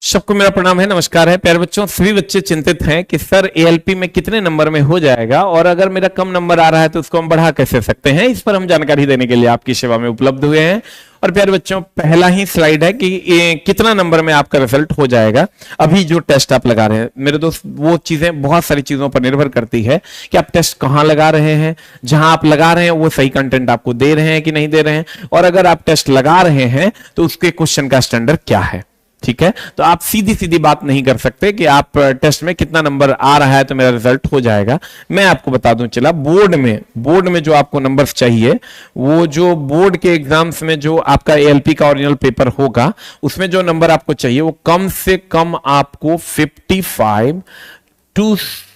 सबको मेरा प्रणाम है, नमस्कार है प्यारे बच्चों। सभी बच्चे चिंतित हैं कि सर एएलपी में कितने नंबर में हो जाएगा और अगर मेरा कम नंबर आ रहा है तो उसको हम बढ़ा कैसे सकते हैं। इस पर हम जानकारी देने के लिए आपकी सेवा में उपलब्ध हुए हैं। और प्यारे बच्चों, पहला ही स्लाइड है कि कितना नंबर में आपका रिजल्ट हो जाएगा अभी जो टेस्ट आप लगा रहे हैं। मेरे दोस्त, वो चीजें बहुत सारी चीजों पर निर्भर करती है कि आप टेस्ट कहां लगा रहे हैं। जहां आप लगा रहे हैं वो सही कंटेंट आपको दे रहे हैं कि नहीं दे रहे हैं, और अगर आप टेस्ट लगा रहे हैं तो उसके क्वेश्चन का स्टैंडर्ड क्या है। ठीक है, तो आप सीधी सीधी बात नहीं कर सकते कि आप टेस्ट में कितना नंबर आ रहा है तो मेरा रिजल्ट हो जाएगा। मैं आपको बता दूं, चला बोर्ड में जो आपको नंबर्स चाहिए, वो जो बोर्ड के एग्जाम्स में जो आपका एएलपी का ओरिजिनल पेपर होगा उसमें जो नंबर आपको चाहिए वो कम से कम आपको 55 to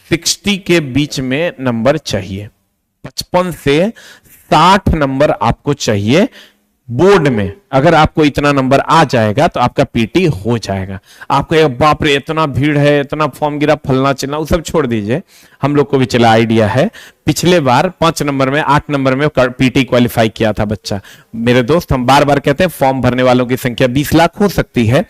60 के बीच में नंबर चाहिए। 55 से 60 नंबर आपको चाहिए बोर्ड में। अगर आपको इतना नंबर आ जाएगा तो आपका पीटी हो जाएगा। आपको बाप रे इतना भीड़ है, इतना फॉर्म गिरा, फलना चिलना, वो सब छोड़ दीजिए। हम लोग को भी चला आइडिया है, पिछले बार 5 नंबर में 8 नंबर में पीटी क्वालिफाई किया था बच्चा। मेरे दोस्त, हम बार बार कहते हैं फॉर्म भरने वालों की संख्या 20 लाख हो सकती है,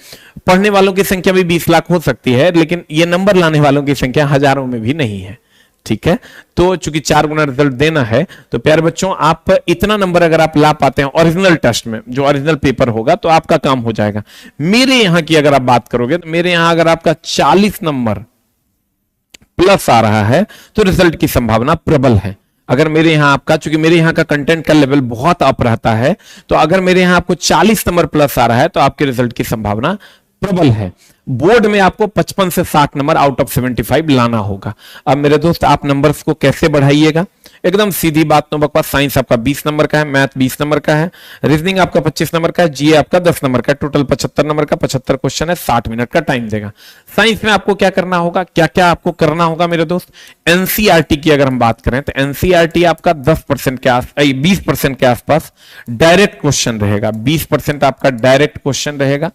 पढ़ने वालों की संख्या भी 20 लाख हो सकती है, लेकिन ये नंबर लाने वालों की संख्या हजारों में भी नहीं है। ठीक है, तो चूंकि 4 गुना रिजल्ट देना है तो प्यारे बच्चों, आप इतना नंबर अगर आप ला पाते हैं ओरिजिनल टेस्ट में, जो ओरिजिनल पेपर होगा, तो आपका काम हो जाएगा। मेरे यहां की अगर आप बात करोगे तो मेरे यहां अगर आपका 40 नंबर प्लस आ रहा है तो रिजल्ट की संभावना प्रबल है। अगर मेरे यहां आपका, चूंकि मेरे यहां का कंटेंट का लेवल बहुत अप रहता है, तो अगर मेरे यहां आपको 40 नंबर प्लस आ रहा है तो आपके रिजल्ट की संभावना प्रबल है। बोर्ड में आपको 55 से 60 नंबर आउट ऑफ 75 लाना होगा। अब मेरे दोस्त, आप नंबर्स को कैसे बढ़ाइएगा? एकदम सीधी बात, नो बकवास। साइंस आपका 20 नंबर का है, मैथ 20 नंबर का है, रीजनिंग आपका 25 नंबर का है, जीए आपका 10 नंबर का है, टोटल 75 नंबर का, 75 क्वेश्चन है, 60 मिनट का टाइम देगा। साइंस में आपको क्या करना होगा, क्या क्या आपको करना होगा मेरे दोस्त? एनसीईआरटी की अगर हम बात करें तो एनसीईआरटी आपका 10% के आस 20% के आसपास डायरेक्ट क्वेश्चन रहेगा। 20% आपका डायरेक्ट क्वेश्चन रहेगा,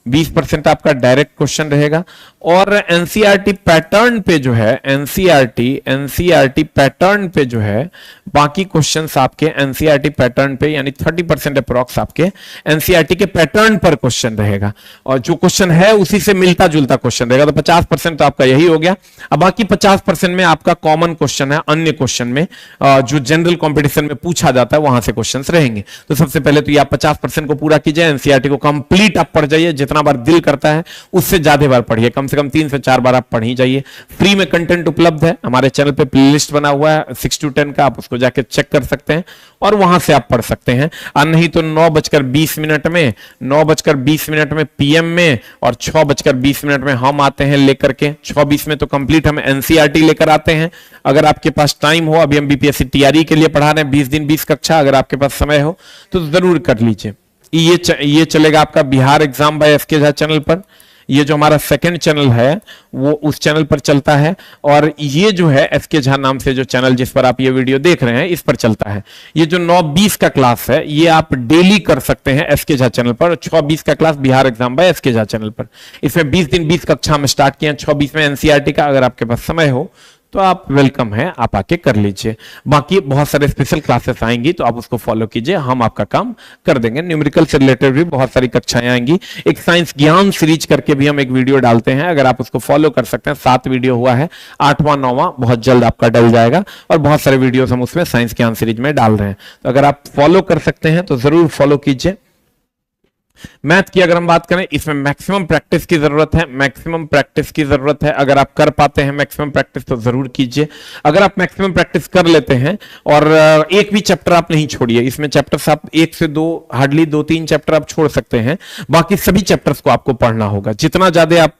20% आपका डायरेक्ट क्वेश्चन रहेगा। और एनसीईआरटी पैटर्न पे जो है, एनसीईआरटी पैटर्न पे जो है, बाकी क्वेश्चंस आपके एनसीईआरटी पैटर्न पे, यानी 30% अप्रॉक्स आपके एनसीईआरटी के पैटर्न पर क्वेश्चन रहेगा, और जो क्वेश्चन है उसी से मिलता जुलता क्वेश्चन रहेगा। तो 50% तो आपका यही हो गया। अब बाकी 50% में आपका कॉमन क्वेश्चन है, अन्य क्वेश्चन में जो जनरल कॉम्पिटिशन में पूछा जाता है वहां से क्वेश्चन रहेंगे। तो सबसे पहले तो ये आप 50% को पूरा कीजिए, एनसीईआरटी को कंप्लीट आप पढ़ जाइए, जितना बार दिल करता है उससे ज्यादा बार पढ़िए, कम से कम 3 से 4 बार आप पढ़ ही जाइए। फ्री में कंटेंट उपलब्ध है, हमारे चैनल पे प्लेलिस्ट बना हुआ है 6 to 10 का, आप उसको जाके चेक कर सकते हैं और वहां से आप पढ़ सकते हैं। और नहीं तो 9:20 में पीएम में और 6:20 में हम आते हैं लेकर के। 6:20 में तो कंप्लीट हम एनसीईआरटी लेकर आते हैं। अगर आपके पास टाइम हो, अभी हम बीपीएससी टीआरई के लिए पढ़ा रहे हैं 20 दिन 20 कक्षा, अगर आपके पास समय हो तो जरूर कर लीजिए। ये चलेगा आपका Bihar exam by S K Jha channel पर। ये जो हमारा सेकंड चैनल है वो उस चैनल पर चलता है, और ये जो है एसके झा नाम से जो चैनल जिस पर आप ये वीडियो देख रहे हैं इस पर चलता है। ये जो 9:20 का क्लास है ये आप डेली कर सकते हैं एसके झा चैनल पर। 6:20 का class Bihar exam by S K Jha channel पर। इसमें 20 दिन 20 कक्षा हम स्टार्ट किए हैं। 6:20 में एनसीईआरटी का, अगर आपके पास समय हो तो आप वेलकम है, आप आके कर लीजिए। बाकी बहुत सारे स्पेशल क्लासेस आएंगी तो आप उसको फॉलो कीजिए, हम आपका काम कर देंगे। न्यूमेरिकल से रिलेटेड भी बहुत सारी कक्षाएं आएंगी। एक साइंस ज्ञान सीरीज करके भी हम एक वीडियो डालते हैं, अगर आप उसको फॉलो कर सकते हैं। 7 वीडियो हुआ है, 8वां 9वां बहुत जल्द आपका डल जाएगा, और बहुत सारे वीडियोस हम उसमें साइंस ज्ञान सीरीज में डाल रहे हैं। तो अगर आप फॉलो कर सकते हैं तो जरूर फॉलो कीजिए। मैथ की अगर हम बात करें, इसमें मैक्सिमम प्रैक्टिस की जरूरत है, मैक्सिमम प्रैक्टिस की जरूरत है। अगर आप कर पाते हैं मैक्सिमम प्रैक्टिस तो जरूर कीजिए। अगर आप मैक्सिमम प्रैक्टिस कर लेते हैं और एक भी चैप्टर आप नहीं छोड़िए, इसमें चैप्टर्स आप 1 से 2, हार्डली 2-3 चैप्टर आप छोड़ सकते हैं, बाकी सभी चैप्टर्स को आपको पढ़ना होगा। जितना ज्यादा आप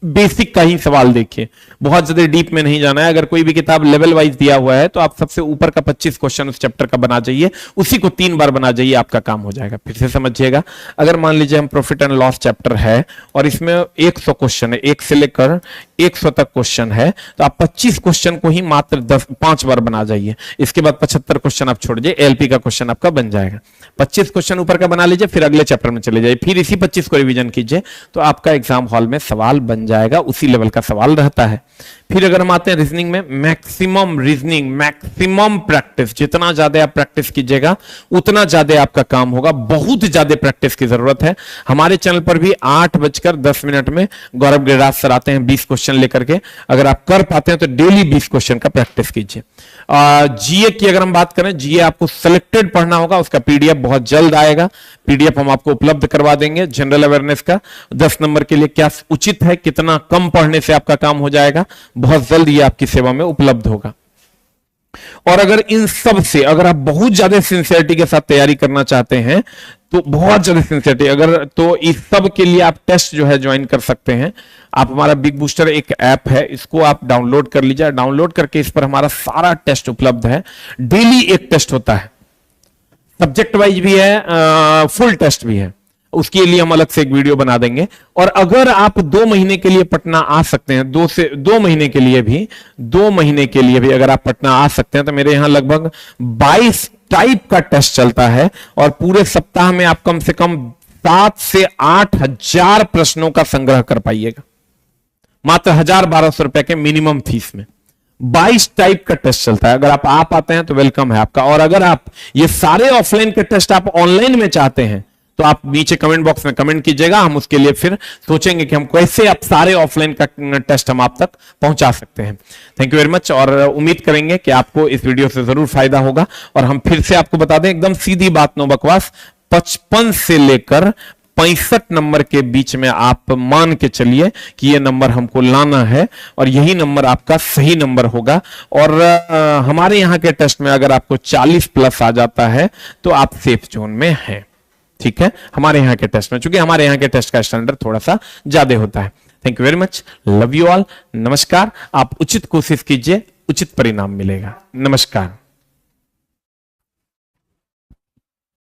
बेसिक का ही सवाल देखिए, बहुत ज्यादा डीप में नहीं जाना है। अगर कोई भी किताब लेवल वाइज दिया हुआ है तो आप सबसे ऊपर का 25 क्वेश्चन उस चैप्टर का बना जाइए, उसी को 3 बार बना जाइए, आपका काम हो जाएगा। फिर से समझिएगा, अगर मान लीजिए हम प्रॉफिट एंड लॉस चैप्टर है और इसमें 100 क्वेश्चन है, 1 से लेकर 100 तक क्वेश्चन है, तो आप 25 क्वेश्चन को ही मात्र 5 बार बना जाइए। इसके बाद 75 क्वेश्चन आप छोड़ दीजिए, एलपी का क्वेश्चन आपका बन जाएगा। 25 क्वेश्चन ऊपर का बना लीजिए, फिर अगले चैप्टर में चले जाइए, फिर इसी 25 को रिवीजन कीजिए, तो आपका एग्जाम हॉल में सवाल बन जाएगा, उसी लेवल का सवाल रहता है। फिर अगर हम आते हैं रीजनिंग में, मैक्सिमम रीजनिंग, मैक्सिमम प्रैक्टिस, जितना ज्यादा आप प्रैक्टिस कीजिएगा उतना ज्यादा आपका काम होगा। बहुत ज्यादा प्रैक्टिस की जरूरत है। हमारे चैनल पर भी 8:10 में गौरव गिरिराज सर आते हैं 20 क्वेश्चन लेकर के। अगर आप कर पाते हैं तो डेली 20 क्वेश्चन का प्रैक्टिस कीजिए। जीए की अगर हम बात करें, जीए आपको सिलेक्टेड पढ़ना होगा, उसका पीडीएफ बहुत जल्द आएगा। पीडीएफ हम आपको उपलब्ध करवा देंगे। जनरल अवेयरनेस का 10 नंबर के लिए क्या उचित है, कितना कम पढ़ने से आपका काम हो जाएगा, बहुत जल्द ये आपकी सेवा में उपलब्ध होगा। और अगर इन सब से अगर आप बहुत ज्यादा सिंसियरिटी के साथ तैयारी करना चाहते हैं तो बहुत ज्यादा सिंसियरिटी अगर, तो इस सब के लिए आप टेस्ट जो है ज्वाइन कर सकते हैं। आप हमारा बिग बूस्टर एक ऐप है, इसको आप डाउनलोड कर लीजिए। डाउनलोड करके इस पर हमारा सारा टेस्ट उपलब्ध है। डेली एक टेस्ट होता है, सब्जेक्ट वाइज भी है, फुल टेस्ट भी है। उसके लिए हम अलग से एक वीडियो बना देंगे। और अगर आप 2 महीने के लिए पटना आ सकते हैं, 2 महीने के लिए भी अगर आप पटना आ सकते हैं, तो मेरे यहां लगभग 22 टाइप का टेस्ट चलता है। और पूरे सप्ताह में आप कम से कम 7 से 8 हजार प्रश्नों का संग्रह कर पाइएगा, मात्र 1,000-1,200 रुपए के मिनिमम फीस में। 22 टाइप का टेस्ट चलता है। अगर आप आ पाते हैं तो वेलकम है आपका। और अगर आप ये सारे ऑफलाइन के टेस्ट आप ऑनलाइन में चाहते हैं तो आप नीचे कमेंट बॉक्स में कमेंट कीजिएगा। हम उसके लिए फिर सोचेंगे कि हम कैसे आप सारे ऑफलाइन का टेस्ट हम आप तक पहुंचा सकते हैं। Thank you very much. और उम्मीद करेंगे कि आपको इस वीडियो से जरूर फायदा होगा। और हम फिर से आपको बता दें, एकदम सीधी बात, नो बकवास, 55 से लेकर 65 नंबर के बीच में आप मान के चलिए कि ये नंबर हमको लाना है और यही नंबर आपका सही नंबर होगा। और हमारे यहाँ के टेस्ट में अगर आपको 40 प्लस आ जाता है तो आप सेफ जोन में हैं। ठीक है, हमारे यहाँ के टेस्ट में, चूंकि हमारे यहाँ के टेस्ट का स्टैंडर्ड थोड़ा सा ज्यादा होता है। Thank you very much, love you all, नमस्कार। आप उचित कोशिश कीजिए, उचित परिणाम मिलेगा। नमस्कार।